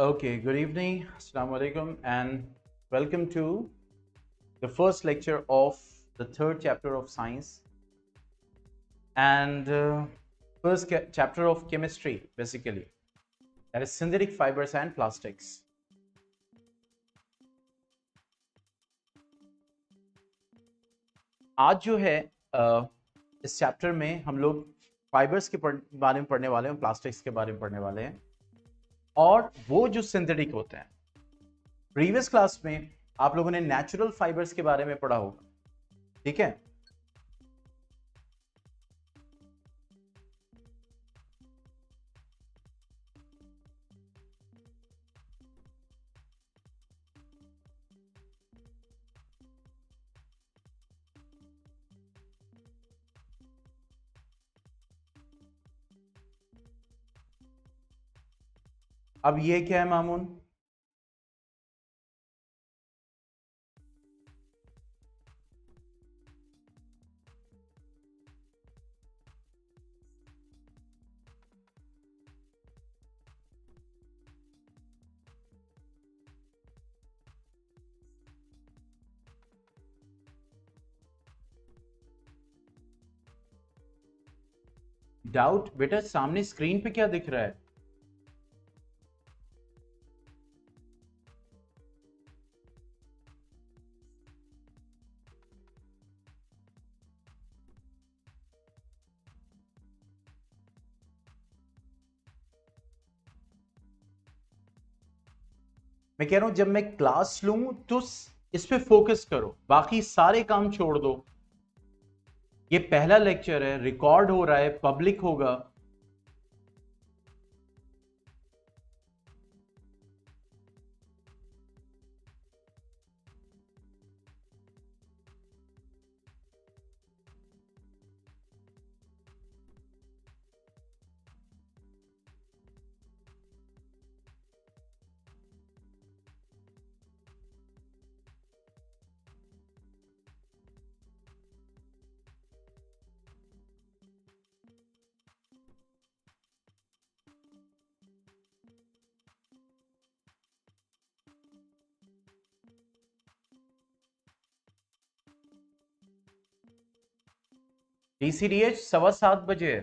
Okay, good evening, Assalamu alaikum, and welcome to the first lecture of the third chapter of science and first chapter of chemistry, basically, that is synthetic fibers and plastics. आज जो है इस chapter में हम लोग fibres के बारे में पढ़ने वाले हैं, प्लास्टिक्स के बारे में पढ़ने वाले हैं, और वो जो सिंथेटिक होते हैं। प्रीवियस क्लास में आप लोगों ने नेचुरल फाइबर्स के बारे में पढ़ा होगा, ठीक है। अब ये क्या है मामून? डाउट बेटा, सामने स्क्रीन पे क्या दिख रहा है? मैं कह रहा हूं जब मैं क्लास लूं तो इस पे फोकस करो, बाकी सारे काम छोड़ दो। ये पहला लेक्चर है, रिकॉर्ड हो रहा है, पब्लिक होगा। DCDH 7:15 है।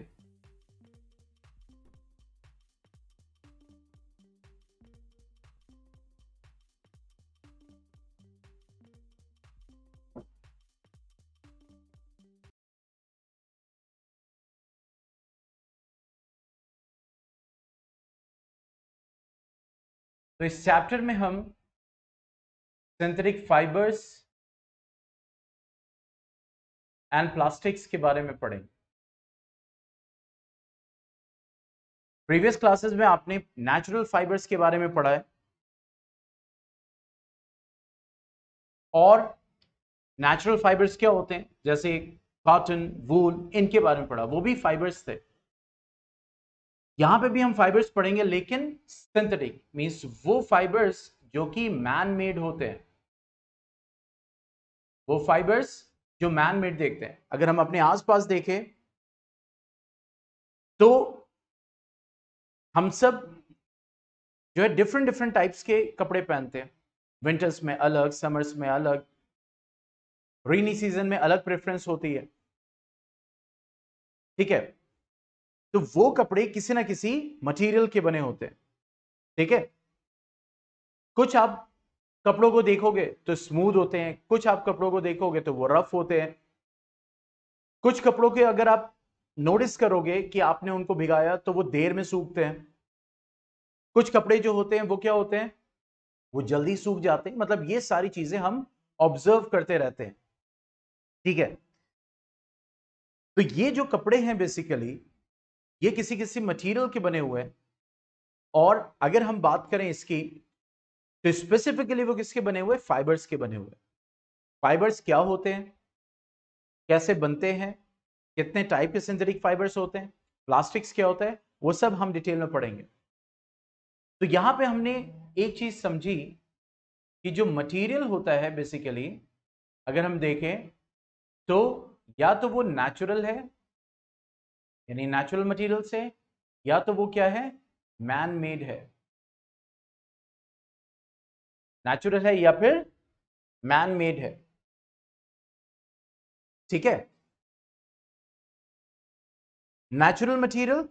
तो इस चैप्टर में हम सिंथेटिक फाइबर्स एंड प्लास्टिक्स के बारे में पढ़ेंगे। प्रीवियस क्लासेस में आपने नेचुरल फाइबर्स के बारे में पढ़ा है और नेचुरल फाइबर्स क्या होते हैं, जैसे कॉटन, वूल, इनके बारे में पढ़ा, वो भी फाइबर्स थे। यहां पे भी हम फाइबर्स पढ़ेंगे, लेकिन सिंथेटिक मींस वो फाइबर्स जो कि मैन मेड होते हैं, वो फाइबर्स जो मैन मेड देखते हैं। अगर हम अपने आसपास देखें तो हम सब जो है डिफरेंट डिफरेंट टाइप्स के कपड़े पहनते हैं। विंटर्स में अलग, समर्स में अलग, रेनी सीजन में अलग प्रेफरेंस होती है, ठीक है। तो वो कपड़े किसी ना किसी मटेरियल के बने होते हैं, ठीक है। कुछ आप कपड़ों को देखोगे तो स्मूथ होते हैं, कुछ आप कपड़ों को देखोगे तो वो रफ होते हैं। कुछ कपड़ों के अगर आप नोटिस करोगे कि आपने उनको भिगाया तो वो देर में सूखते हैं। कुछ कपड़े जो होते हैं वो क्या होते हैं, वो जल्दी सूख जाते हैं। मतलब ये सारी चीजें हम ऑब्जर्व करते रहते हैं, ठीक है। तो ये जो कपड़े हैं बेसिकली ये किसी किसी मटेरियल के बने हुए हैं, और अगर हम बात करें इसकी तो स्पेसिफिकली वो किसके बने हुए? फाइबर्स के बने हुए। फाइबर्स क्या होते हैं, कैसे बनते हैं, कितने टाइप के सिंथेटिक फाइबर्स होते हैं, प्लास्टिक्स क्या होता है, वो सब हम डिटेल में पढ़ेंगे। तो यहां पे हमने एक चीज समझी कि जो मटेरियल होता है बेसिकली अगर हम देखें तो या तो वो नेचुरल है, यानी नेचुरल मटेरियल से, या तो वो क्या है, मैन मेड है। नेचुरल है या फिर मैन मेड है। ठीक है, natural material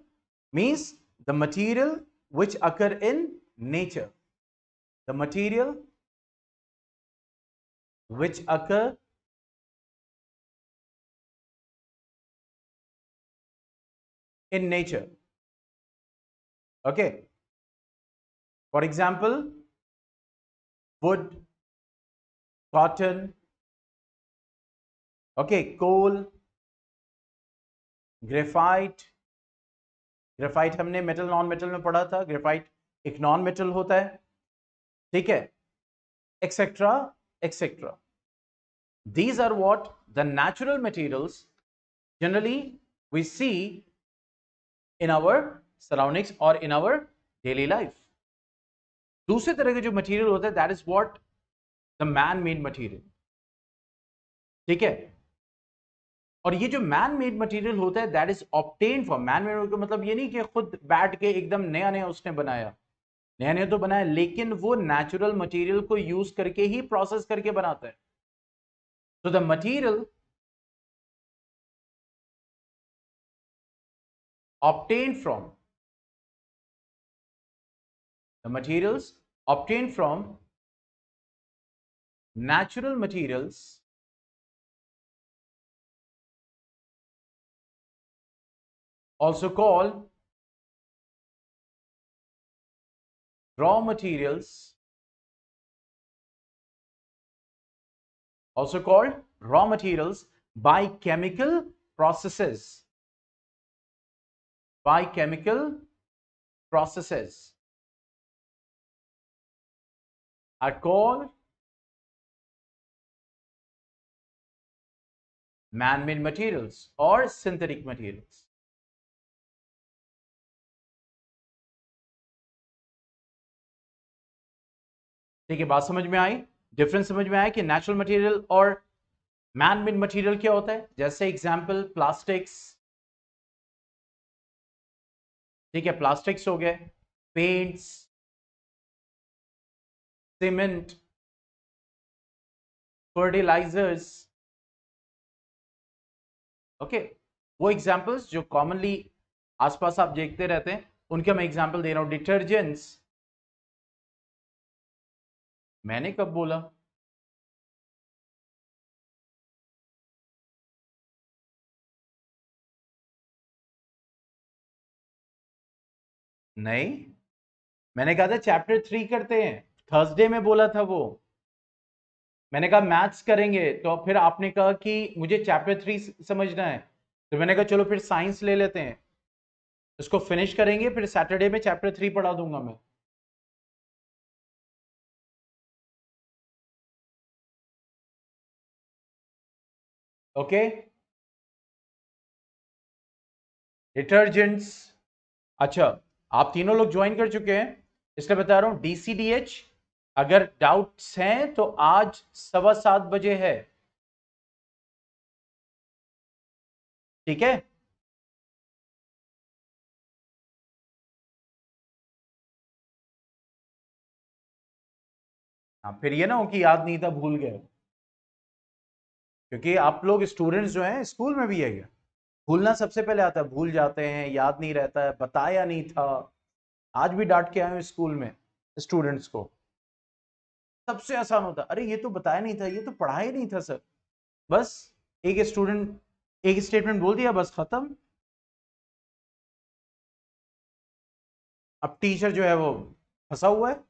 means the material which occur in nature, the material which occur in nature. Okay, for example, wood, cotton, okay, coal, graphite. Graphite हमने मेटल नॉन मेटल में पढ़ा था, ग्रेफाइट एक नॉन मेटल होता है। ठीक है, etcetera etcetera. These are what the natural materials generally we see in our surroundings or in our daily life. दूसरे तरह के जो मटेरियल होते हैं that is what the man made material. ठीक है, और ये जो मैन मेड मटेरियल होता है that is obtain from, man made मतलब ये नहीं कि खुद बैठ के एकदम नया नया उसने बनाया, नया नया तो बनाया लेकिन वो नेचुरल मटेरियल को यूज करके ही प्रोसेस करके बनाता है। तो the material obtained from, the materials obtained from natural materials also called raw materials, also called raw materials by chemical processes, by chemical processes are called man-made materials or synthetic materials. ठीक है, बात समझ में आई, difference समझ में आया कि natural material और मैन मेड मटेरियल क्या होता है। जैसे एग्जांपल प्लास्टिक्स, ठीक है, प्लास्टिक्स हो गए, पेंट्स, सीमेंट, फर्टिलाइजर्स। ओके, वो एग्जांपल्स जो कॉमनली आसपास आप देखते रहते हैं उनके मैं एग्जांपल दे रहा हूं। डिटर्जेंट्स, मैंने कब बोला? नहीं, मैंने कहा था चैप्टर 3 करते हैं, थर्सडे में बोला था वो। मैंने कहा मैथ्स करेंगे तो फिर आपने कहा कि मुझे चैप्टर 3 समझना है, तो मैंने कहा चलो फिर साइंस ले लेते हैं, इसको फिनिश करेंगे फिर सैटरडे में चैप्टर 3 पढ़ा दूंगा मैं। Okay, detergents. अच्छा, आप तीनों लोग ज्वाइन कर चुके हैं इसलिए बता रहा हूं डीसीडीएच। अगर डाउट्स हैं तो आज 7:15 बजे है। ठीक है, हाँ, फिर ये ना हो कि याद नहीं था भूल गए, क्योंकि आप लोग स्टूडेंट्स जो हैं स्कूल में भी है क्या, भूलना सबसे पहले आता है, भूल जाते हैं, याद नहीं रहता है, बताया नहीं था। आज भी डांट के आए हूं स्कूल में स्टूडेंट्स को। सबसे आसान होता है, अरे ये तो बताया नहीं था, ये तो पढ़ा ही नहीं था सर। बस एक स्टूडेंट एक स्टेटमेंट बोल दिया, बस खत्म। अब टीचर जो है वो फंसा हुआ है।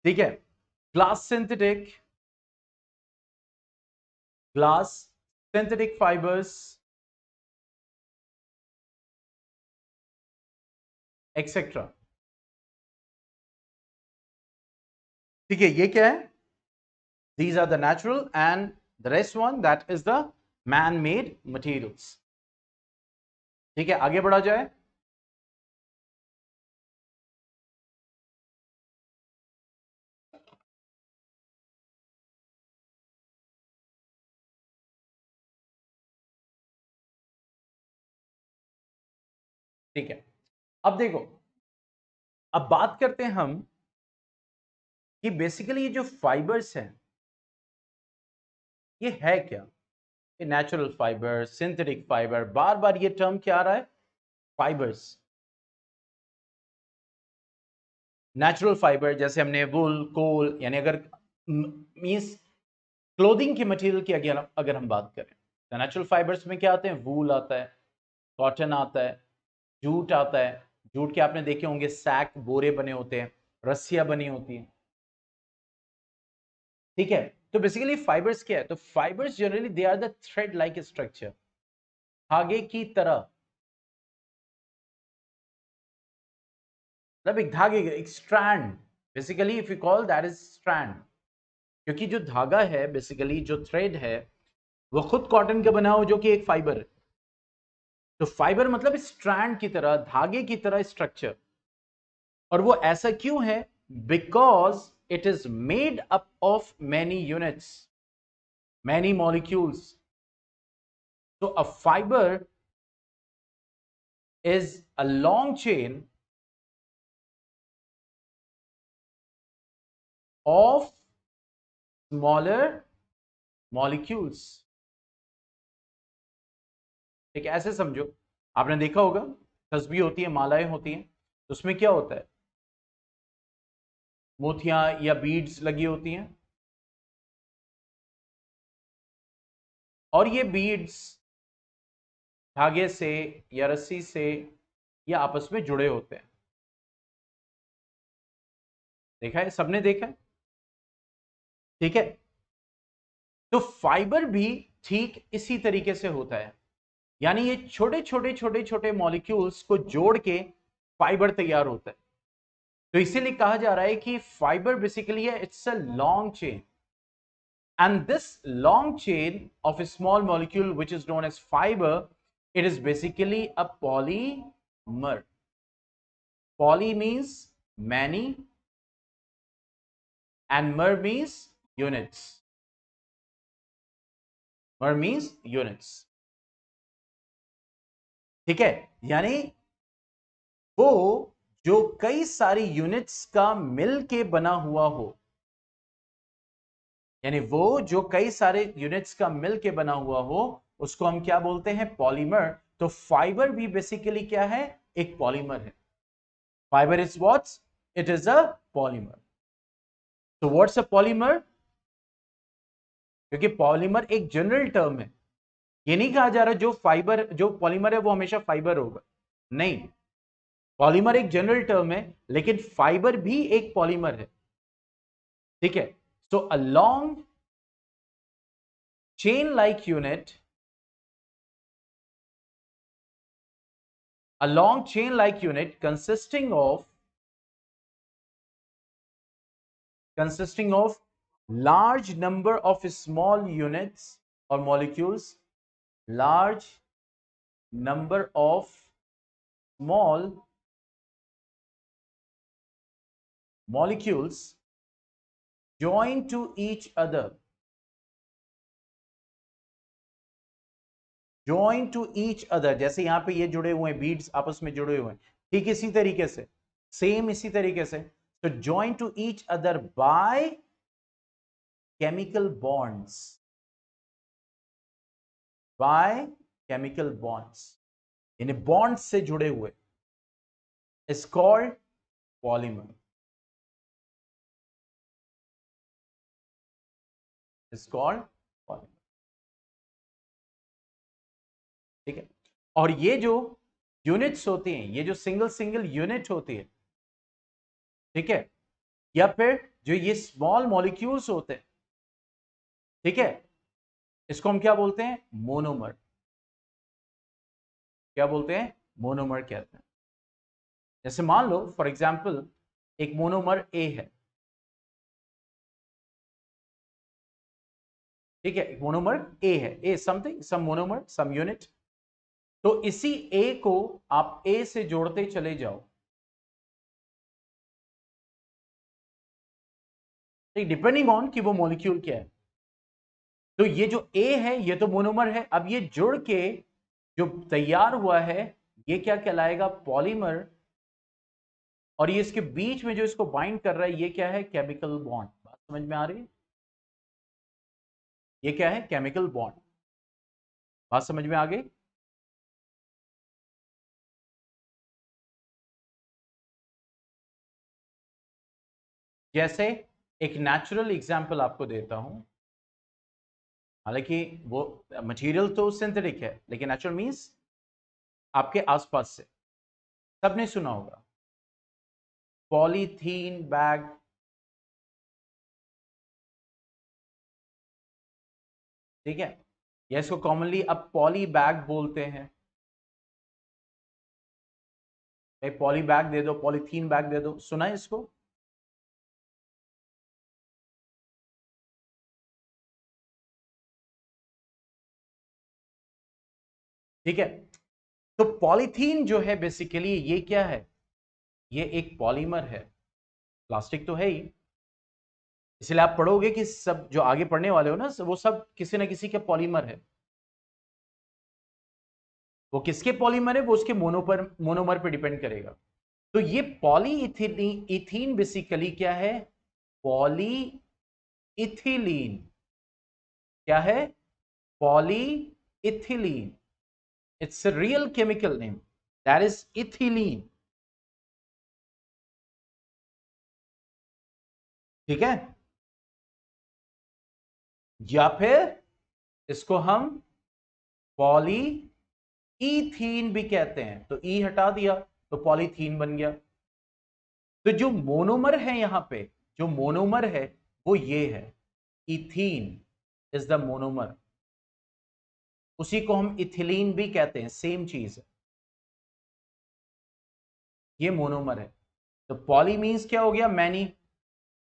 ठीक है, glass synthetic, glass synthetic fibres etcetera. ठीक है, ये क्या है? These are the natural and the rest one that is the man-made materials. ठीक है, आगे बढ़ा जाए। ठीक है, अब देखो, अब बात करते हैं हम कि बेसिकली ये जो फाइबर्स हैं ये है क्या। ये नेचुरल फाइबर, सिंथेटिक फाइबर, बार बार ये टर्म क्या आ रहा है, फाइबर्स। नेचुरल फाइबर जैसे हमने वुल, कोल, यानी अगर मींस क्लोथिंग के मटेरियल की अगर हम बात करें तो नेचुरल फाइबर्स में क्या आते हैं, वूल आता है, कॉटन आता है, जूट आता है। जूट के आपने देखे होंगे सैक, बोरे बने होते हैं, रस्सियां बनी होती हैं। ठीक है, तो बेसिकली फाइबर्स क्या है, तो fibres generally they are the thread like structure, धागे की तरह, मतलब एक धागे, एक strand, basically if you call that is strand. क्योंकि जो धागा है, बेसिकली जो थ्रेड है, वो खुद कॉटन का बना हो जो कि एक फाइबर है। तो फाइबर मतलब स्ट्रैंड की तरह, धागे की तरह स्ट्रक्चर। और वो ऐसा क्यों है, because it is made up of many units, many molecules. तो a fibre is a long chain of smaller molecules। ठीक है, ऐसे समझो, आपने देखा होगा तस्बीह होती है, मालाएं होती हैं, तो उसमें क्या होता है, मोतियां या बीड्स लगी होती हैं, और ये बीड्स धागे से या रस्सी से या आपस में जुड़े होते हैं। देखा है, सबने देखा है। ठीक है, तो फाइबर भी ठीक इसी तरीके से होता है, यानी ये छोटे छोटे छोटे छोटे मॉलिक्यूल्स को जोड़ के फाइबर तैयार होता है। तो इसीलिए कहा जा रहा है कि फाइबर बेसिकली है, it's a long chain, and this long chain of a small molecule which is known as fibre, it is basically a polymer. Poly means many and mer means units, mer means units. ठीक है, यानी वो जो कई सारी units का मिल के बना हुआ हो, यानी वो जो कई सारे यूनिट्स का मिल के बना हुआ हो, उसको हम क्या बोलते हैं, पॉलीमर। तो फाइबर भी बेसिकली क्या है, एक पॉलीमर है। Fibre is what, it is a polymer. तो व्हाट्स अ पॉलीमर, क्योंकि पॉलीमर एक जनरल टर्म है, ये नहीं कहा जा रहा जो फाइबर, जो पॉलीमर है वो हमेशा फाइबर होगा, नहीं। पॉलीमर एक जनरल टर्म है, लेकिन फाइबर भी एक पॉलीमर है। ठीक है, so a long chain like unit, a long chain like unit consisting of large number of small units or molecules, large number of small molecules joined to each other, joined to each other, जैसे यहां पे ये जुड़े हुए हैं, beads आपस में जुड़े हुए हैं, ठीक इसी तरीके से, सेम इसी तरीके से। तो joined to each other by chemical bonds, by chemical bonds, यानी बॉन्ड से जुड़े हुए, is called polymer, is called polymer. ठीक है, और ये जो यूनिट्स होती हैं, ये जो सिंगल सिंगल यूनिट होती है, ठीक है, या फिर जो ये स्मॉल मॉलिक्यूल्स होते हैं, ठीक है, इसको हम क्या बोलते हैं, मोनोमर। क्या बोलते हैं, मोनोमर कहते हैं। जैसे मान लो फॉर एग्जांपल एक मोनोमर ए है, ठीक है, मोनोमर ए है, ए समथिंग, सम मोनोमर, सम यूनिट। तो इसी ए को आप ए से जोड़ते चले जाओ, डिपेंडिंग ऑन कि वो मॉलिक्यूल क्या है। तो ये जो ए है ये तो मोनोमर है, अब ये जुड़ के जो तैयार हुआ है ये क्या कहलाएगा? पॉलीमर। और ये इसके बीच में जो इसको बाइंड कर रहा है ये क्या है? Chemical bond. बात समझ में आ रही है? ये क्या है? Chemical bond. बात समझ में आ गई? जैसे एक नेचुरल एग्जांपल आपको देता हूं। हालांकि वो मटेरियल तो सिंथेटिक है, लेकिन नेचुरल मींस आपके आसपास से सबने सुना होगा पॉलीथीन बैग। ठीक है, या इसको कॉमनली अब पॉली बैग बोलते हैं। पॉली बैग दे दो, पॉलीथीन बैग दे दो, सुना है इसको? ठीक है, तो पॉलीथीन जो है बेसिकली ये क्या है? ये एक पॉलीमर है। प्लास्टिक तो है ही, इसलिए आप पढ़ोगे कि सब जो आगे पढ़ने वाले हो ना, वो सब किसी ना किसी के पॉलीमर है। वो किसके पॉलीमर है वो उसके मोनोमर पर डिपेंड करेगा। तो ये पॉली इथीन बेसिकली क्या है? Poly ethylene. क्या है? Poly ethylene. It's a real chemical name, that is ethylene। ठीक है, या फिर इसको हम पॉली इथीन भी कहते हैं। तो ई हटा दिया तो पॉलीथीन बन गया। तो जो मोनोमर है यहां पे, जो मोनोमर है वो ये है, इथीन इज द मोनोमर। उसी को हम इथिलीन भी कहते हैं, सेम चीज है, ये मोनोमर है। तो पॉली मीन्स क्या हो गया? मैनी।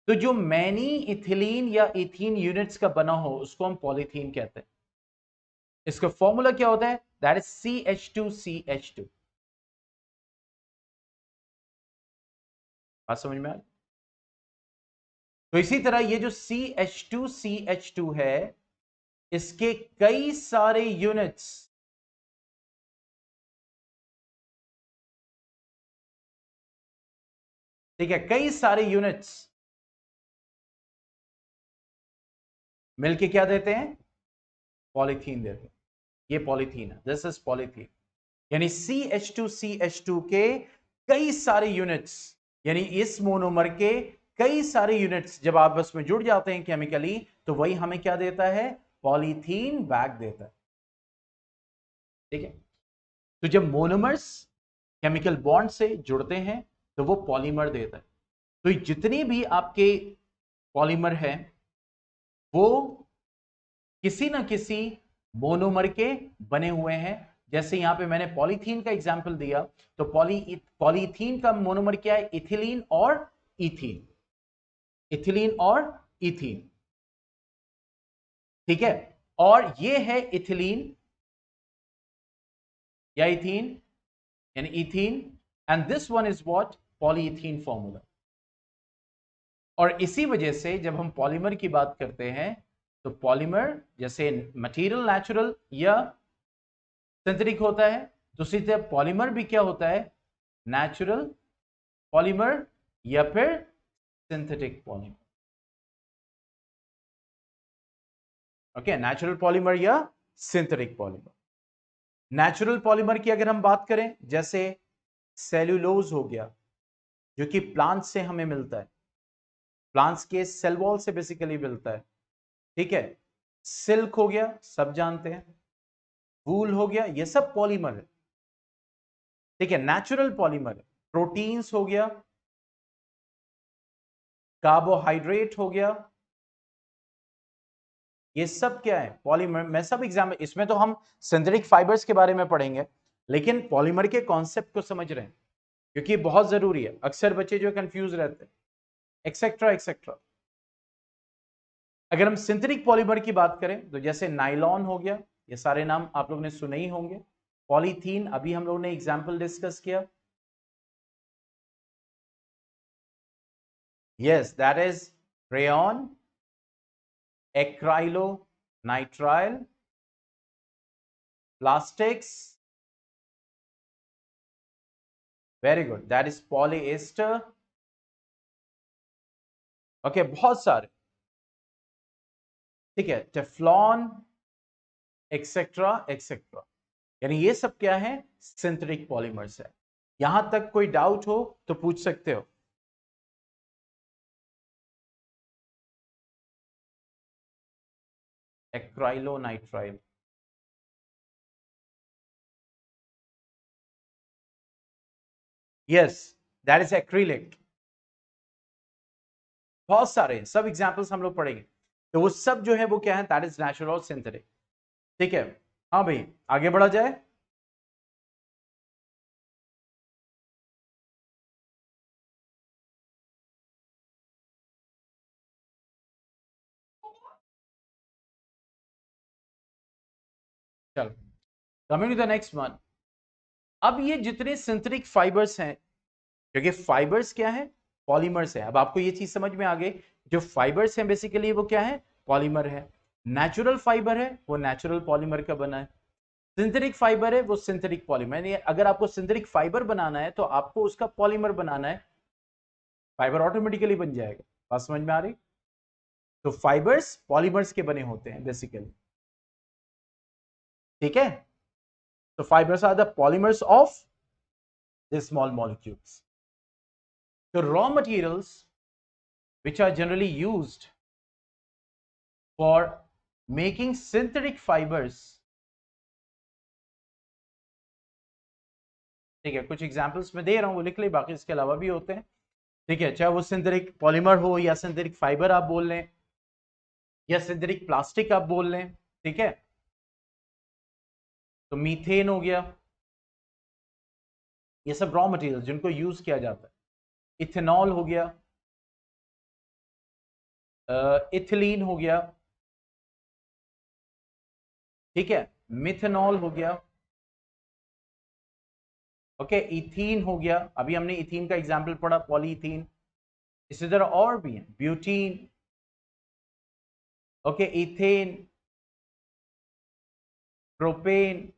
तो जो मैनी इथिलीन या इथीन यूनिट्स का बना हो उसको हम पॉलीथीन कहते हैं। इसका फॉर्मूला क्या होता है? That is CH2CH2। बात समझ में आ? तो इसी तरह ये जो CH2CH2 है, इसके कई सारे यूनिट्स, ठीक है, कई सारे यूनिट्स मिलके क्या देते हैं? पॉलीथीन देते हैं। ये पॉलीथीन है, दिस इज पॉलीथीन। यानी CH2CH2 के कई सारे यूनिट्स, यानी इस मोनोमर के कई सारे यूनिट्स जब आपस में जुड़ जाते हैं केमिकली, तो वही हमें क्या देता है? पॉलीथीन बैग देता है। ठीक है, तो जब मोनोमर्स केमिकल बॉन्ड से जुड़ते हैं तो वो पॉलीमर देता है। तो जितनी भी आपके पॉलीमर हैं वो किसी ना किसी मोनोमर के बने हुए हैं। जैसे यहां पे मैंने पॉलीथीन का एग्जांपल दिया, तो पॉलीथीन का मोनोमर क्या है? इथिलीन और इथीन। इथिलीन और इथीन। ठीक है, और ये है इथिलीन या इथीन, यानी ethene, and this one is what? Polyethene formula. और इसी वजह से जब हम पॉलीमर की बात करते हैं तो पॉलीमर जैसे मटेरियल नेचुरल या सिंथेटिक होता है, तो उसी तरह पॉलीमर भी क्या होता है? नेचुरल पॉलीमर या फिर synthetic polymer. Okay, natural polymer या सिंथेटिक पॉलीमर। नेचुरल पॉलीमर की अगर हम बात करें, जैसे सेल्यूलोज हो गया जो कि प्लांट से हमें मिलता है, प्लांट्स के सेल वॉल से बेसिकली मिलता है। ठीक है, सिल्क हो गया, सब जानते हैं, वूल हो गया, ये सब पॉलीमर है। ठीक है, नेचुरल पॉलीमर है। प्रोटीन्स हो गया, कार्बोहाइड्रेट हो गया, ये सब क्या है? पॉलीमर। मैं सब एग्जाम, इसमें तो हम सिंथेटिक फाइबर्स के बारे में पढ़ेंगे, लेकिन पॉलीमर के कॉन्सेप्ट को समझ रहे हैं क्योंकि बहुत जरूरी है। अक्सर बच्चे जो कंफ्यूज रहते हैं, एक्सेट्रा एक्सेट्रा। अगर हम सिंथेटिक पॉलीमर की बात करें तो जैसे नाइलॉन हो गया, ये सारे नाम आप लोगों ने सुने ही होंगे। पॉलीथीन अभी हम लोगों ने एग्जाम्पल डिस्कस किया। Yes, that is rayon, acrylonitrile, plastics, very good, that is polyester. Okay, बहुत सारे, ठीक है, टेफ्लॉन एक्सेट्रा एक्सेट्रा, यानी ये सब क्या है, सिंथेटिक पॉलीमर्स है। यहां तक कोई डाउट हो तो पूछ सकते हो। Acrylonitrile, yes, that is acrylic. बहुत सारे सब एग्जांपल्स हम लोग पढ़ेंगे, तो वो सब जो है वो क्या है, दैट इज नेचुरल और सिंथेटिक। ठीक है, हाँ भाई, आगे बढ़ा जाए। चलो, coming to the next one. अब ये जितने सिंथेटिक फाइबर्स हैं, क्योंकि फाइबर्स क्या है, पॉलीमर्स है। अब आपको ये चीज समझ में आ गई, जो फाइबर्स हैं बेसिकली वो क्या है, पॉलीमर है। नेचुरल फाइबर है वो नेचुरल पॉलीमर का बना है, सिंथेटिक फाइबर है वो सिंथेटिक पॉलीमर। यानी अगर आपको सिंथेटिक फाइबर बनाना है तो आपको उसका पॉलीमर बनाना है, फाइबर ऑटोमेटिकली बन जाएगा। बात समझ में आ रही? तो फाइबर्स पॉलीमर्स के बने होते हैं बेसिकली, ठीक है। तो fibres are the polymers of the small molecules. तो raw materials which are generally used for making synthetic fibers, ठीक है, कुछ एग्जांपल्स मैं दे रहा हूं, वो लिख ले, बाकी इसके अलावा भी होते हैं। ठीक है, चाहे वो सिंथेटिक पॉलीमर हो या सिंथेटिक फाइबर आप बोल लें या सिंथेटिक प्लास्टिक आप बोल लें, ठीक है। तो मीथेन हो गया, ये सब रॉ मटेरियल जिनको यूज किया जाता है। इथेनॉल हो गया, इथिलीन हो गया, ठीक है, मिथेनॉल हो गया, ओके, इथीन हो गया, अभी हमने इथीन का एग्जांपल पढ़ा, पॉलीइथीन। इसी तरह और भी है, butene, okay, ethane, propane,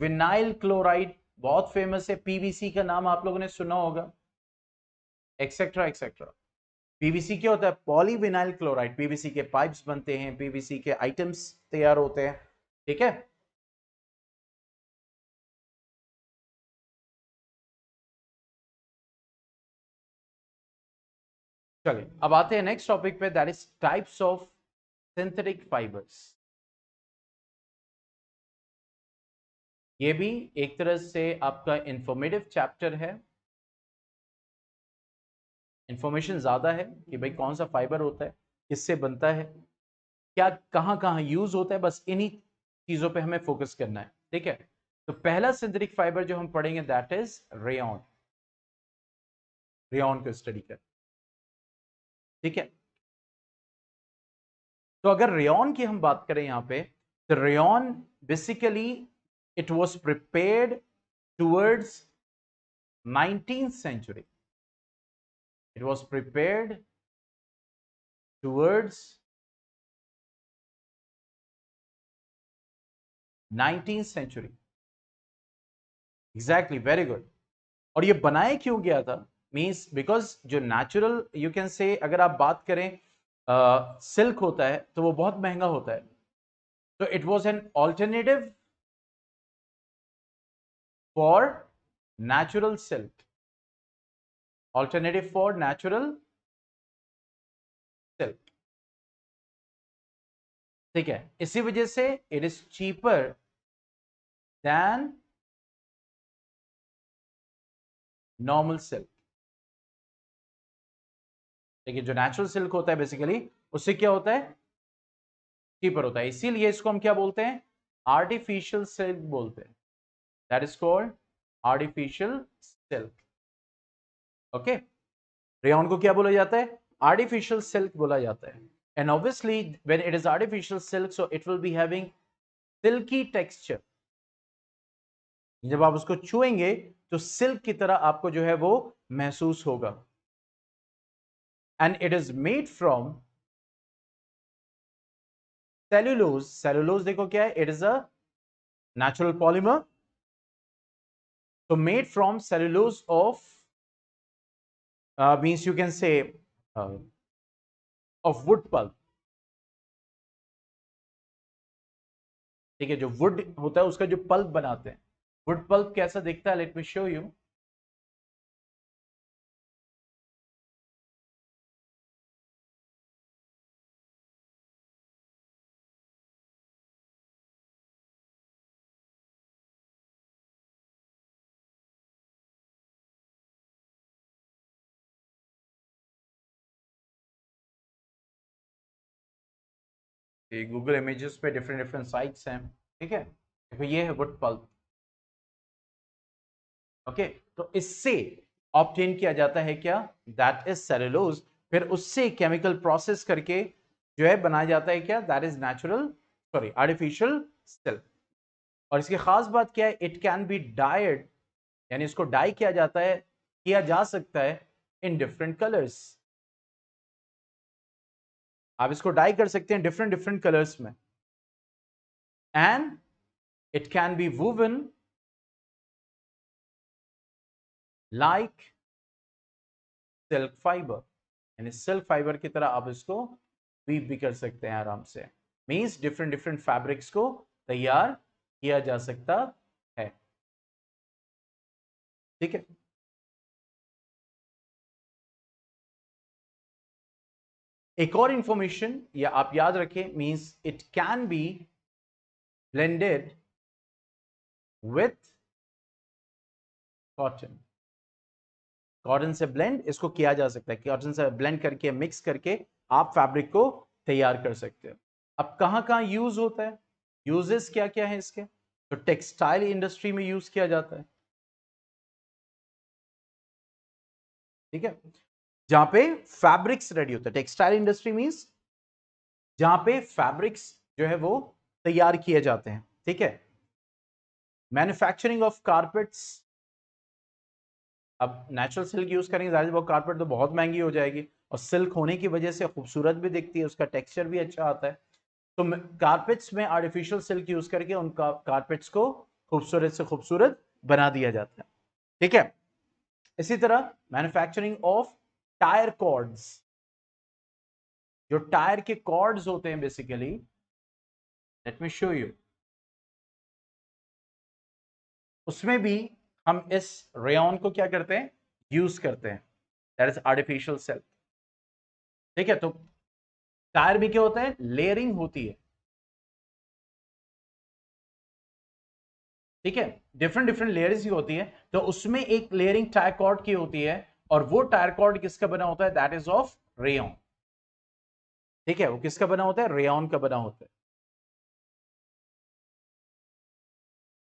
vinyl chloride बहुत फेमस है, पीवीसी का नाम आप लोगों ने सुना होगा, एक्सेट्रा एक्सेट्रा। पीवीसी क्या होता है, पॉलीविनाइल क्लोराइड, पीवीसी के पाइप्स बनते हैं, पीवीसी के आइटम्स तैयार होते हैं, ठीक है। चलिए अब आते हैं नेक्स्ट टॉपिक पे, that is types of synthetic fibres. ये भी एक तरह से आपका इंफॉर्मेटिव चैप्टर है, इंफॉर्मेशन ज्यादा है कि भाई कौन सा फाइबर होता है, किससे बनता है, क्या कहां कहां यूज होता है, बस इन्हीं चीजों पे हमें फोकस करना है, ठीक है। तो पहला सिंथेटिक फाइबर जो हम पढ़ेंगे दैट इज रेयॉन, रेयॉन को स्टडी कर, ठीक है। तो अगर रेयॉन की हम बात करें यहां पे, तो rayon basically it was prepared towards 19th century, it was prepared towards 19th century, exactly, very good. और ये बनाया क्यों गया था, मींस बिकॉज जो नेचुरल यू कैन से, अगर आप बात करें सिल्क होता है तो वो बहुत महंगा होता है, तो it was an alternative for natural silk, alternative for natural silk, ठीक है। इसी वजह से it is cheaper than normal silk. देखिए जो नेचुरल सिल्क होता है बेसिकली, उससे क्या होता है, चीपर होता है, इसीलिए इसको हम क्या बोलते हैं, आर्टिफिशियल सिल्क बोलते हैं, that is called artificial silk, okay. Rayon को क्या बोला जाता है, आर्टिफिशियल सिल्क बोला जाता है। And obviously when it is artificial silk, so it will be having silky texture, जब आप उसको छुएंगे तो सिल्क की तरह आपको जो है वो महसूस होगा। And it is made from cellulose, cellulose देखो क्या है, it is a natural polymer, So made from cellulose of means you can say uh, of wood pulp. ठीक है, जो वुड होता है उसका जो पल्प बनाते हैं, वुड पल्प कैसा दिखता है, let me show you. Google images पे डिफरेंट डिफरेंट साइट्स हैं. ठीक है, देखो ये है वुड पल्प. ओके, तो इससे ऑब्टेन किया जाता है क्या, दैट इज सेलुलोज. फिर उससे केमिकल प्रोसेस करके जो है बनाया जाता है क्या, that is natural sorry artificial silk. और इसकी खास बात क्या है, इट कैन बी डाइड, यानी इसको डाई किया जाता है, किया जा सकता है इन डिफरेंट कलर्स. आप इसको डाई कर सकते हैं डिफरेंट डिफरेंट कलर्स में. And it can be woven like silk fibre, यानी सिल्क फाइबर की तरह आप इसको वीव भी कर सकते हैं आराम से. मीन्स डिफरेंट डिफरेंट फैब्रिक्स को तैयार किया जा सकता है. ठीक है, एक और इंफॉर्मेशन या आप याद रखें, means it can be blended with cotton. Cotton से ब्लेंड इसको किया जा सकता है, कॉटन से ब्लेंड करके मिक्स करके आप फैब्रिक को तैयार कर सकते हो. अब कहां कहां यूज होता है, यूजेस क्या क्या है इसके, तो टेक्सटाइल इंडस्ट्री में यूज किया जाता है. ठीक है, जहां पे फैब्रिक्स रेडी होता है, टेक्सटाइल इंडस्ट्री मींस जहां पे फैब्रिक्स जो है वो तैयार किए जाते हैं. ठीक है, मैन्युफैक्चरिंग ऑफ कारपेट्स. अब नेचुरल सिल्क यूज करेंगे, जाहिर वो कारपेट तो बहुत महंगी हो जाएगी, और सिल्क होने की वजह से खूबसूरत भी दिखती है, उसका टेक्सचर भी अच्छा आता है. तो कारपेट्स में आर्टिफिशियल सिल्क यूज करके उनका कारपेट्स को खूबसूरत से खूबसूरत बना दिया जाता है. ठीक है, इसी तरह मैन्युफैक्चरिंग ऑफ टायर कॉर्ड्स. जो टायर के कॉर्ड्स होते हैं basically, let me show you, उसमें भी हम इस रेयन को क्या करते हैं, यूज करते हैं, दैट इज आर्टिफिशियल सिल्क. ठीक है, तो टायर भी क्या होता है, लेयरिंग होती है. ठीक है, डिफरेंट डिफरेंट लेयर्स की होती है, तो उसमें एक लेयरिंग टायर कॉर्ड की होती है, और वो टायर कॉर्ड किसका बना होता है, दैट इज ऑफ रेयन. ठीक है, वो किसका बना होता है, रेयन का बना होता है.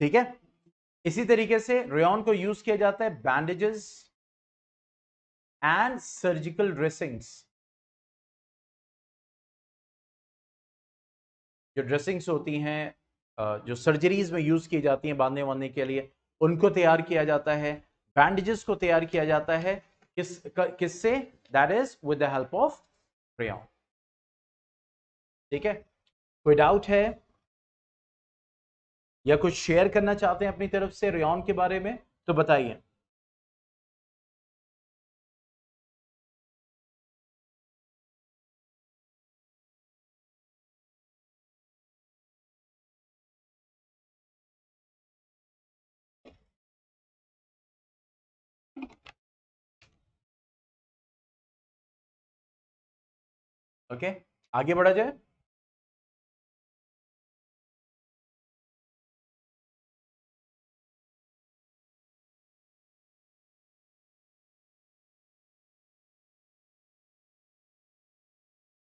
ठीक है, इसी तरीके से रेयन को यूज किया जाता है बैंडेजेस एंड सर्जिकल ड्रेसिंग्स. जो ड्रेसिंग्स होती हैं, जो सर्जरीज में यूज की जाती हैं बांधने वांधने के लिए, उनको तैयार किया जाता है. बैंडेजेस को तैयार किया जाता है किससे, that is with the help of rayon. ठीक है, कोई डाउट है या कुछ शेयर करना चाहते हैं अपनी तरफ से रेयन के बारे में, तो बताइए. ओके, आगे बढ़ा जाए.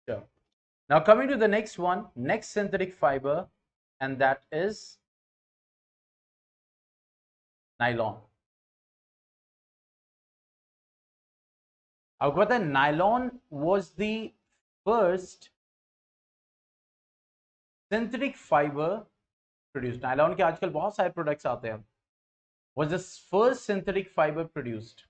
Sure. Now coming to the next one, next synthetic fiber, and that is nylon. आपको पता है nylon was the first synthetic fibre produced. Nylon के आजकल बहुत सारे प्रोडक्ट्स आते हैं. Was the first synthetic fibre produced.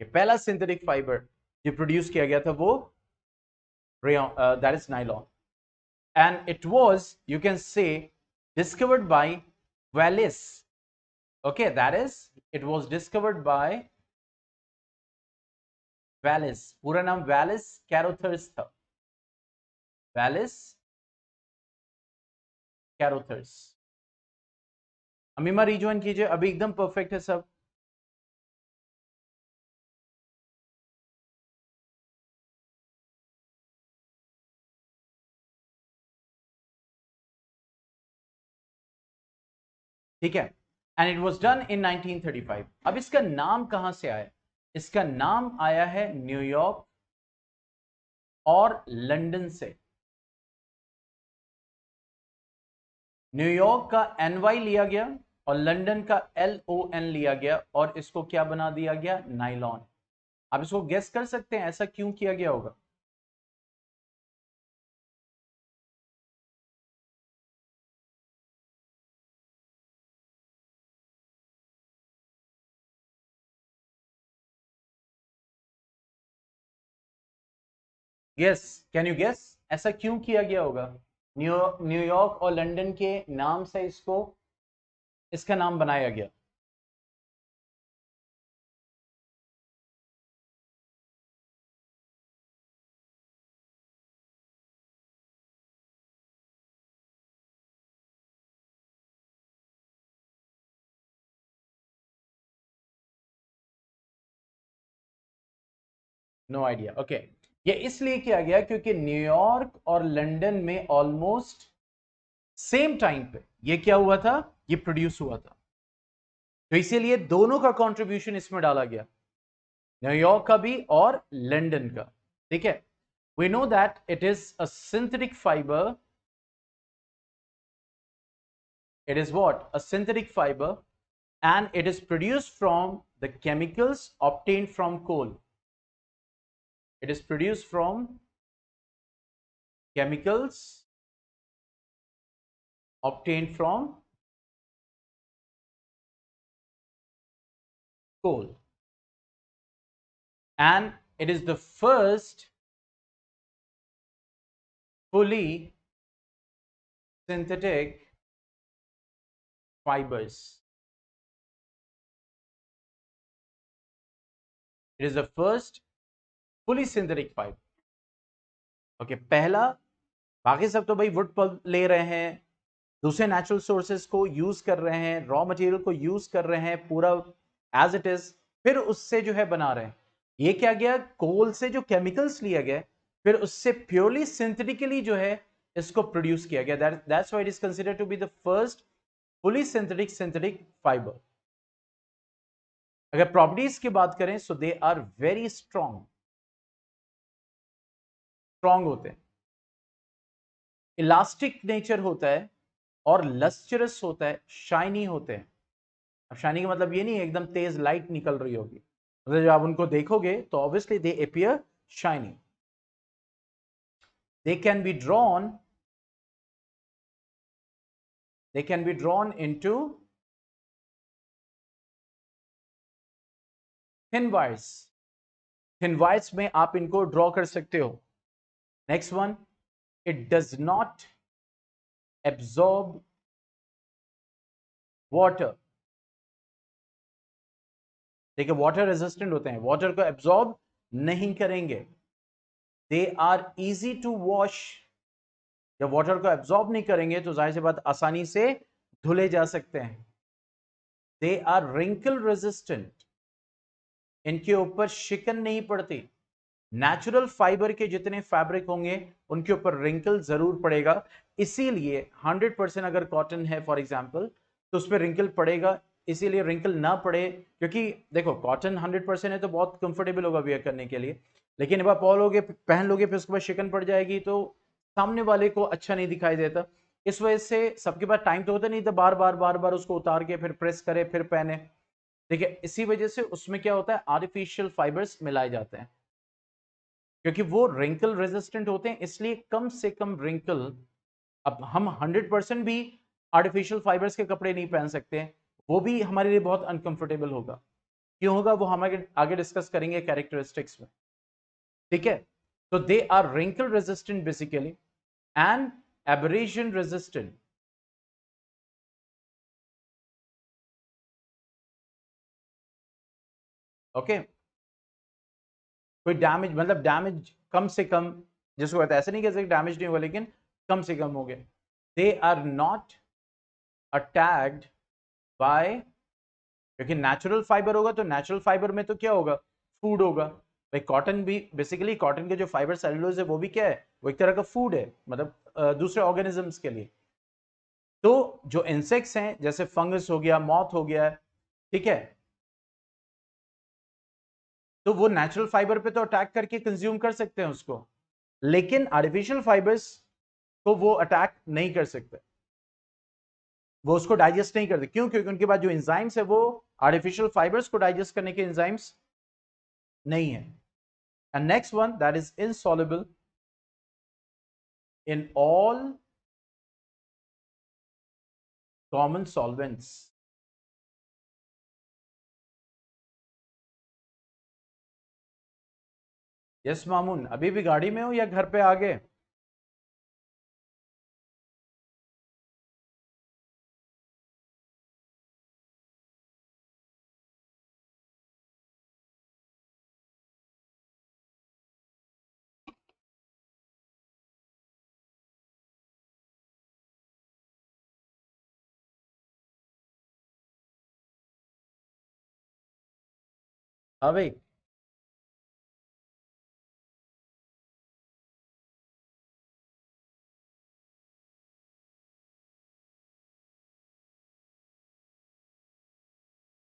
पहला सिंथेटिक फाइबर जो प्रोड्यूस किया गया था वो that is nylon. And it was, you can say, discovered by Wallace. Okay, that is, it was discovered by Wallace. पूरा नाम Wallace Carothers था. Wallace Carothers. Amima rejoin कीजिए, अभी एकदम परफेक्ट है सब. ठीक है. And it was done in 1935. अब इसका नाम कहां से आया? इसका नाम आया है न्यूयॉर्क और लंदन से. न्यूयॉर्क का NY लिया गया और लंदन का LON लिया गया और इसको क्या बना दिया गया? नाइलॉन. आप इसको गेस कर सकते हैं ऐसा क्यों किया गया होगा? गेस, कैन यू गेस ऐसा क्यों किया गया होगा? न्यूयॉर्क और लंदन के नाम से इसको, इसका नाम बनाया गया. No idea. ओके, ये इसलिए किया गया क्योंकि न्यूयॉर्क और लंदन में ऑलमोस्ट सेम टाइम पे ये क्या हुआ था? ये प्रोड्यूस हुआ था. तो इसीलिए दोनों का कंट्रीब्यूशन इसमें डाला गया, न्यूयॉर्क का भी और लंदन का. ठीक है. We know that it is a synthetic fibre. It is what? A synthetic fiber, and it is produced from the chemicals obtained from coal. It is produced from chemicals obtained from coal, and it is the first fully synthetic fibers. It is the first fully synthetic fiber. Okay, पहला. बाकी सब तो भाई wood pulp ले रहे हैं, दूसरे natural sources को यूज कर रहे हैं, रॉ मटेरियल को यूज कर रहे हैं पूरा एज इट इज, फिर उससे जो है बना रहे हैं. ये क्या गया? कोल से जो केमिकल्स लिया गया, फिर उससे प्योरली सिंथेटिकली जो है इसको प्रोड्यूस किया गया. That's why it is considered to be the first fully synthetic fibre. अगर प्रॉपर्टीज की बात करें so they are very strong. Strong होते हैं, इलास्टिक नेचर होता है और लस्चरस होता है, शाइनी होते हैं. अब शाइनी का मतलब ये नहीं है एकदम तेज लाइट निकल रही होगी, मतलब जब आप उनको देखोगे तो obviously they appear shiny. they can be drawn they can be drawn into thin wires. thin wires में आप इनको ड्रॉ कर सकते हो. Next one, it does not absorb water. देखिए वाटर रेजिस्टेंट होते हैं, वाटर को एब्जॉर्ब नहीं करेंगे. They are easy to wash. जब वाटर को एब्जॉर्ब नहीं करेंगे तो जाहिर सी बात आसानी से धुले जा सकते हैं. They are wrinkle resistant. इनके ऊपर शिकन नहीं पड़ती. नेचुरल फाइबर के जितने फैब्रिक होंगे उनके ऊपर रिंकल जरूर पड़ेगा. इसीलिए 100% अगर कॉटन है फॉर एग्जांपल तो उस पर रिंकल पड़ेगा. इसीलिए रिंकल ना पड़े, क्योंकि देखो कॉटन 100% है तो बहुत कंफर्टेबल होगा वियर करने के लिए, लेकिन जब आप पहन लोगे फिर उसके बाद शिकन पड़ जाएगी तो सामने वाले को अच्छा नहीं दिखाई देता. इस वजह से सबके पास टाइम तो होता नहीं था बार बार उसको उतार के फिर प्रेस करे फिर पहने. देखिए इसी वजह से उसमें क्या होता है, आर्टिफिशियल फाइबर्स मिलाए जाते हैं क्योंकि वो रिंकल रेजिस्टेंट होते हैं, इसलिए कम से कम रिंकल. अब हम 100% भी आर्टिफिशियल फाइबर्स के कपड़े नहीं पहन सकते हैं, वो भी हमारे लिए बहुत अनकंफर्टेबल होगा. क्यों होगा वो हम आगे डिस्कस करेंगे कैरेक्टरिस्टिक्स में. ठीक है. तो they are wrinkle resistant basically and abrasion resistant. Okay, कोई डैमेज मतलब डैमेज कम से कम जिसको कहते हैं, ऐसे नहीं कह सकते डैमेज नहीं हुआ लेकिन कम से कम हो गया। They are not attacked by, क्योंकि नेचुरल फाइबर होगा तो नेचुरल फाइबर में तो क्या होगा, फूड होगा। भाई कॉटन भी बेसिकली, कॉटन के जो फाइबर सेलुलोज है वो भी क्या है, वो एक तरह का फूड है, मतलब दूसरे ऑर्गेनिजम्स के लिए। तो जो इंसेक्ट्स हैं जैसे फंगस हो गया, मॉथ हो गया, ठीक है, तो वो नेचुरल फाइबर पे तो अटैक करके कंज्यूम कर सकते हैं उसको, लेकिन आर्टिफिशियल फाइबर्स को वो अटैक नहीं कर सकते, वो उसको डाइजेस्ट नहीं करते। क्यों? क्योंकि उनके पास जो एंजाइम्स है वो आर्टिफिशियल फाइबर्स को डाइजेस्ट करने के एंजाइम्स नहीं है। And next one, that is insoluble in all common solvents। Yes Mamun, अभी भी गाड़ी में हो या घर पे आ गए? हाँ भाई।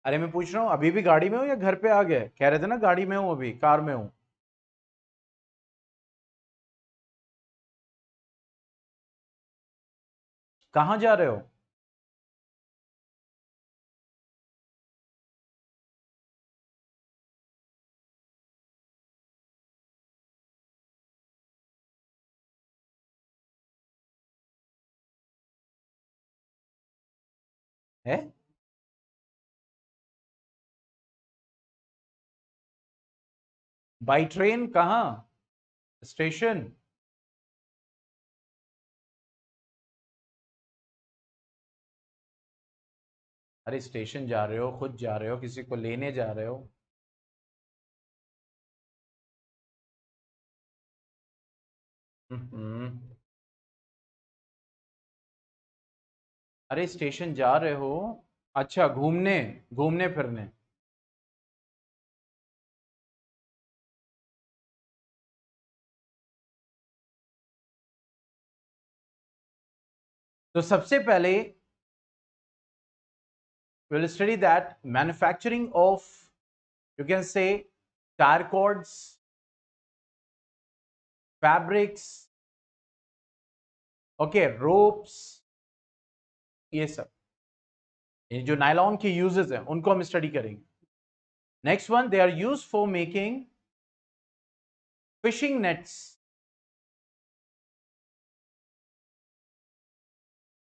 अरे मैं पूछ रहा हूँ अभी भी गाड़ी में हो या घर पे आ गए? कह रहे थे ना गाड़ी में हूँ, अभी कार में हूँ। कहाँ जा रहे हो? है? By train? कहाँ? स्टेशन? अरे स्टेशन जा रहे हो, खुद जा रहे हो, किसी को लेने जा रहे हो? हम्म। अरे स्टेशन जा रहे हो? अच्छा, घूमने, घूमने फिरने। तो सबसे पहले we'll study that manufacturing of, you can say, tire cords, fabrics, okay, ropes, ये सब, ये जो नायलॉन के यूजेस हैं उनको हम स्टडी करेंगे। Next one, they are use for making fishing nets,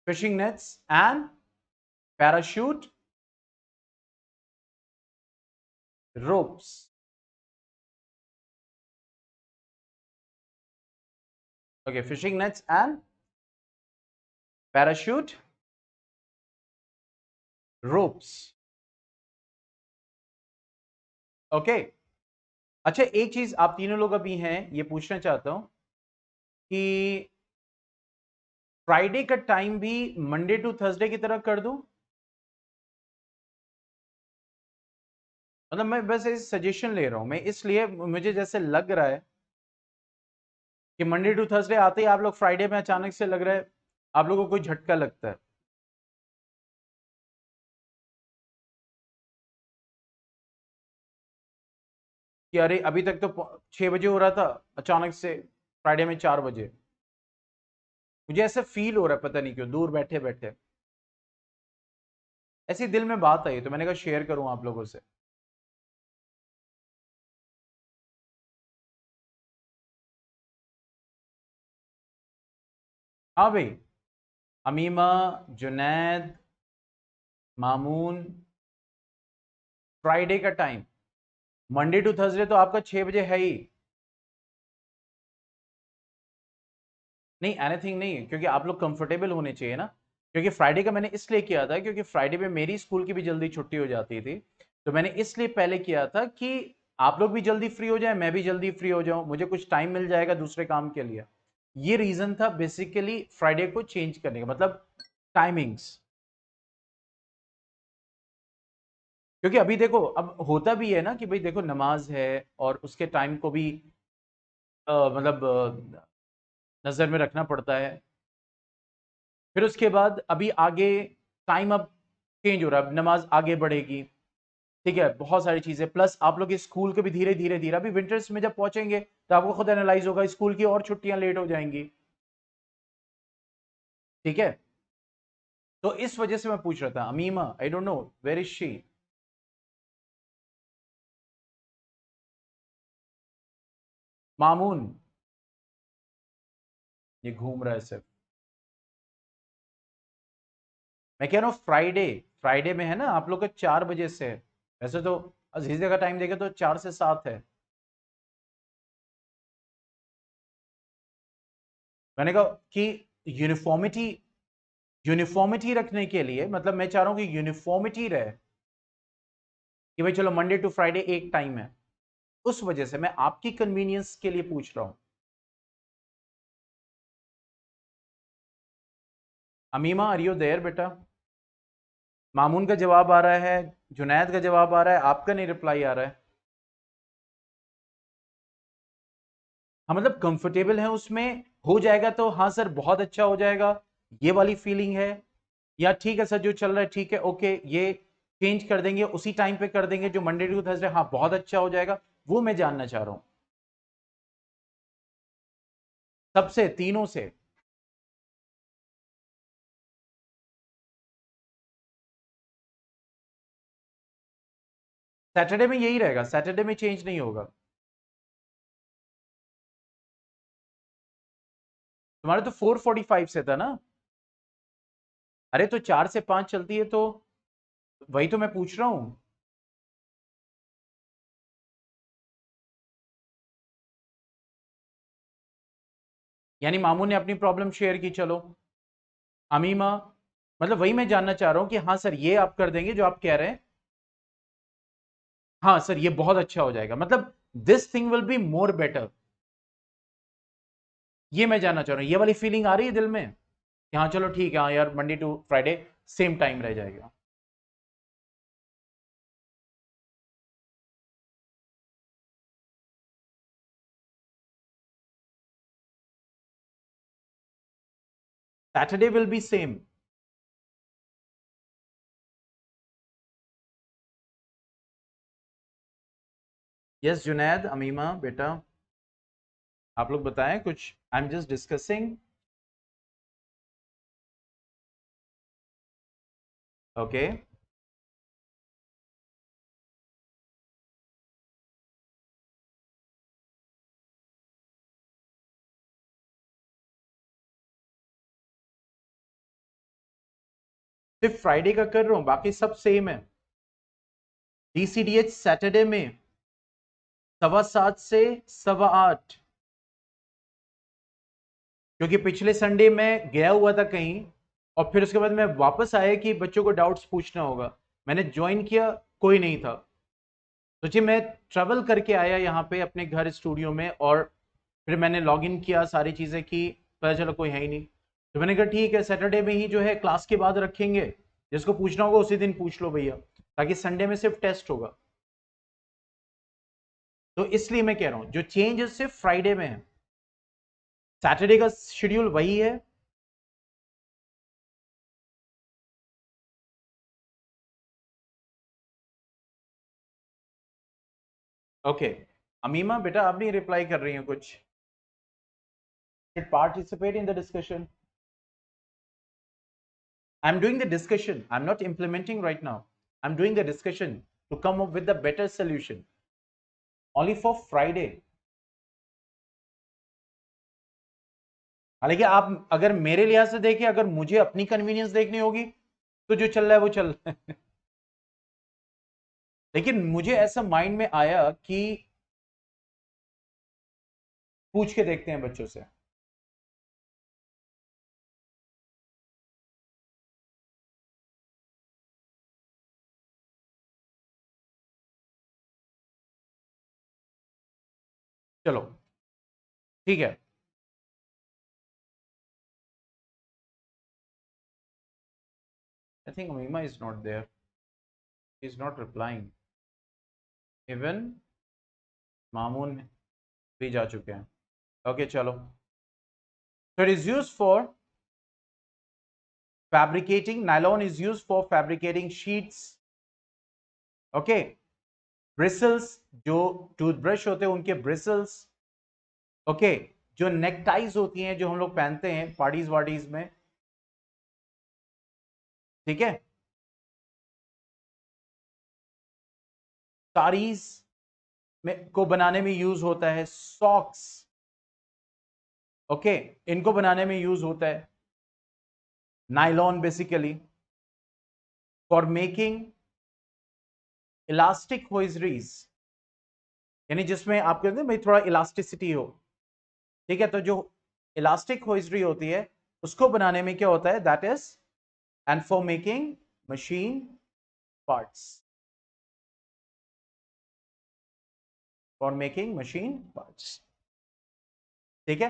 fishing nets and parachute ropes। okay, fishing nets and parachute ropes। Okay. अच्छा, एक चीज आप तीनों लोग अभी हैं, ये पूछना चाहता हूं कि फ्राइडे का टाइम भी मंडे टू थर्सडे की तरह कर दूं? मतलब मैं बस एक सजेशन ले रहा हूं मैं, इसलिए मुझे जैसे लग रहा है कि मंडे टू थर्सडे आते ही आप लोग फ्राइडे में अचानक से लग रहा है आप लोगों को कोई झटका लगता है कि अरे अभी तक तो 6 बजे हो रहा था, अचानक से फ्राइडे में 4 बजे। मुझे ऐसा फील हो रहा है, पता नहीं क्यों, दूर बैठे बैठे ऐसी दिल में बात आई तो मैंने कहा शेयर करूं आप लोगों से। हाँ भाई, अमीमा, जुनैद, मामून, फ्राइडे का टाइम, मंडे टू थर्सडे तो आपका 6 बजे है ही। नहीं, एनीथिंग नहीं है, क्योंकि आप लोग कंफर्टेबल होने चाहिए ना। क्योंकि फ्राइडे का मैंने इसलिए किया था क्योंकि फ्राइडे पे मेरी स्कूल की भी जल्दी छुट्टी हो जाती थी, तो मैंने इसलिए पहले किया था कि आप लोग भी जल्दी फ्री हो जाए, मैं भी जल्दी फ्री हो जाऊं, मुझे कुछ टाइम मिल जाएगा दूसरे काम के लिए। ये रीजन था बेसिकली फ्राइडे को चेंज करने का, मतलब टाइमिंग्स। क्योंकि अभी देखो, अब होता भी है ना कि भाई देखो नमाज है और उसके टाइम को भी मतलब नजर में रखना पड़ता है। फिर उसके बाद अभी आगे टाइम अब चेंज हो रहा है, अब नमाज आगे बढ़ेगी। ठीक है, बहुत सारी चीजें, प्लस आप लोग स्कूल के भी धीरे धीरे धीरे, अभी विंटर्स में जब पहुंचेंगे तो आपको खुद एनालाइज होगा स्कूल की और छुट्टियां लेट हो जाएंगी। ठीक है, तो इस वजह से मैं पूछ रहा था। Amima, I don't know where is she. Mamoon, ये घूम रहा है सिर्फ। मैं कह रहा हूँ फ्राइडे, फ्राइडे में है ना आप लोग का 4 बजे से है। वैसे तो अजीजे का टाइम देखे तो 4 से 7 है। मैंने कहा कि यूनिफॉर्मिटी, यूनिफॉर्मिटी रखने के लिए, मतलब मैं चाह रहा हूं कि यूनिफॉर्मिटी रहे कि भाई चलो मंडे टू फ्राइडे एक टाइम है। उस वजह से मैं आपकी कन्वीनियंस के लिए पूछ रहा हूं। अमीमा, आर यू देयर बेटा? मामून का जवाब आ रहा है, जुनैद का जवाब आ रहा है, आपका नहीं रिप्लाई आ रहा है। हाँ मतलब कंफर्टेबल है उसमें, हो जाएगा तो हाँ सर बहुत अच्छा हो जाएगा, ये वाली फीलिंग है? या ठीक है सर जो चल रहा है ठीक है, ओके ये चेंज कर देंगे, उसी टाइम पे कर देंगे जो मंडे टू थर्सडे, हाँ बहुत अच्छा हो जाएगा, वो मैं जानना चाह रहा हूँ सबसे, तीनों से। सैटरडे में यही रहेगा, सैटरडे में चेंज नहीं होगा। तुम्हारे तो 4:45 से था ना? अरे तो 4 से 5 चलती है तो, वही तो मैं पूछ रहा हूँ। यानी मामू ने अपनी प्रॉब्लम शेयर की, चलो। अमीमा, मतलब वही मैं जानना चाह रहा हूँ कि हाँ सर ये आप कर देंगे जो आप कह रहे हैं। हाँ सर ये बहुत अच्छा हो जाएगा, मतलब this thing will be more better. ये मैं जानना चाह रहा हूँ, ये वाली फीलिंग आ रही है दिल में कि हाँ चलो ठीक है, हाँ यार Monday to Friday same time रह जाएगा। Saturday will be same. Yes Junaid, Amima बेटा, आप लोग बताएं कुछ, I am just discussing. Okay, सिर्फ फ्राइडे का कर रहा हूं, बाकी सब सेम है। डीसीडीएच सैटरडे में 7:15 से 8:15, क्योंकि पिछले संडे में गया हुआ था कहीं, और फिर उसके बाद मैं वापस आया कि बच्चों को डाउट्स पूछना होगा, मैंने ज्वाइन किया, कोई नहीं था। सोचिए मैं ट्रेवल करके आया यहाँ पे अपने घर स्टूडियो में, और फिर मैंने लॉग इन किया, सारी चीजें की, पता चला कोई है ही नहीं। तो मैंने कहा ठीक है सैटरडे में ही जो है क्लास के बाद रखेंगे, जिसको पूछना होगा उसी दिन पूछ लो भैया, ताकि संडे में सिर्फ टेस्ट होगा। तो इसलिए मैं कह रहा हूं जो चेंज सिर्फ फ्राइडे में है, सैटरडे का शेड्यूल वही है। ओके, अमीमा बेटा आप नहीं रिप्लाई कर रही हैं कुछ? Participate in the discussion. I am doing the discussion, I am not implementing right now, I'm doing the discussion to come up with the better solution only for Friday। हालांकि आप अगर मेरे लिहाज से देखिए, अगर मुझे अपनी कन्वीनियंस देखनी होगी तो जो चल रहा है वो चल रहा है। लेकिन मुझे ऐसा माइंड में आया कि पूछ के देखते हैं बच्चों से। चलो ठीक है, I think Meema is not there, is not replying, even Mamun भी जा चुके हैं। ओके चलो, so it is used for fabricating, nylon is used for fabricating sheets, okay, bristles, जो टूथब्रश होते हैं उनके ब्रिसल्स, ओके, जो नेकटाइज होती हैं जो हम लोग पहनते हैं पार्टीज वार्टीज में, ठीक है, साड़ीज में को बनाने में यूज होता है, सॉक्स, ओके, इनको बनाने में यूज होता है nylon basically for making elastic hosieries, यानी जिसमें आपके अंदर भाई थोड़ा इलास्टिसिटी हो, ठीक है, तो जो इलास्टिक होइजरी होती है उसको बनाने में क्या होता है, that is and for making machine parts, for making machine parts, ठीक है।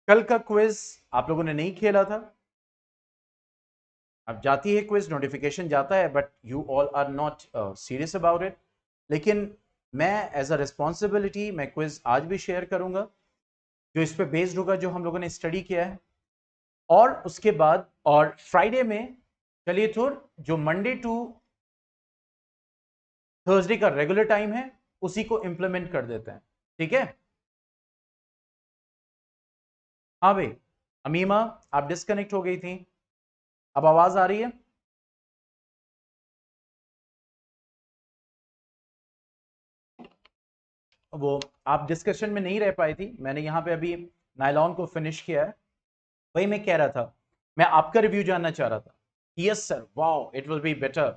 कल का क्विज आप लोगों ने नहीं खेला था, अब जाती है क्विज, नोटिफिकेशन जाता है, but you all are not serious about it, लेकिन मैं एज अ रिस्पॉन्सिबिलिटी मैं क्विज आज भी शेयर करूंगा जो इस पे बेस्ड होगा, जो हम लोगों ने स्टडी किया है, और उसके बाद और फ्राइडे में चलिए थोड़ा जो मंडे टू थर्सडे का रेगुलर टाइम है उसी को इंप्लीमेंट कर देते हैं, ठीक है। हाँ भाई अमीमा, आप डिस्कनेक्ट हो गई थी, अब आवाज आ रही है? वो आप डिस्कशन में नहीं रह पाई थी, मैंने यहाँ पे अभी नायलॉन को फिनिश किया है, वही मैं कह रहा था, मैं आपका रिव्यू जानना चाह रहा था। Yes sir, wow, it will be better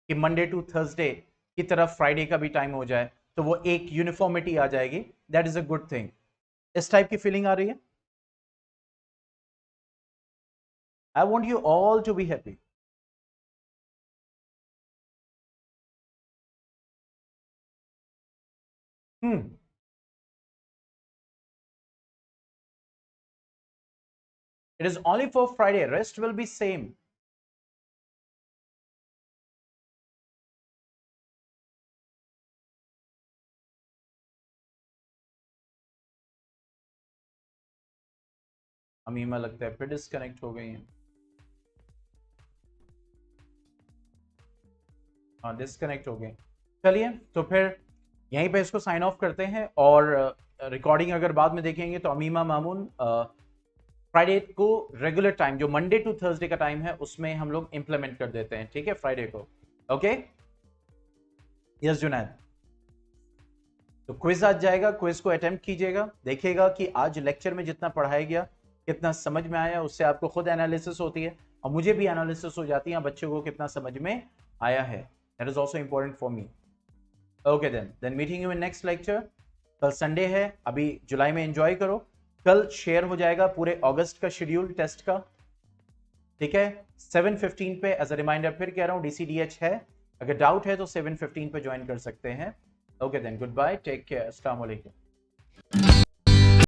कि मंडे टू थर्सडे की तरफ फ्राइडे का भी टाइम हो जाए, तो वो एक यूनिफॉर्मिटी आ जाएगी, that is a good thing. इस टाइप की फीलिंग आ रही है? I want you all to be happy. It is only for Friday, rest will be same. Amima लगता है फिर डिस्कनेक्ट हो गई हैं, हाँ डिस्कनेक्ट हो गई। चलिए तो फिर यहीं पे इसको साइन ऑफ करते हैं, और रिकॉर्डिंग अगर बाद में देखेंगे तो अमीमा मामून फ्राइडे को रेगुलर टाइम जो मंडे टू थर्सडे का टाइम है उसमें हम लोग इंप्लीमेंट कर देते हैं, ठीक है, फ्राइडे को। ओके यस जुनैद, तो क्विज आज जाएगा, क्विज को अटेम्प्ट कीजिएगा, देखिएगा कि आज लेक्चर में जितना पढ़ाया गया कितना समझ में आया, उससे आपको खुद एनालिसिस होती है और मुझे भी एनालिसिस हो जाती है बच्चों को कितना समझ में आया है, that is also important for me. Okay then meeting you in next lecture. कल संडे है, अभी जुलाई में एंजॉय करो, कल शेयर हो जाएगा पूरे अगस्त का शेड्यूल टेस्ट का, ठीक है, 7:15 पे। एज अ रिमाइंडर फिर कह रहा हूँ DCDH है, अगर डाउट है तो 7:15 पे ज्वाइन कर सकते हैं। Okay then, good bye, take care, अस्सलाम वालेकुम।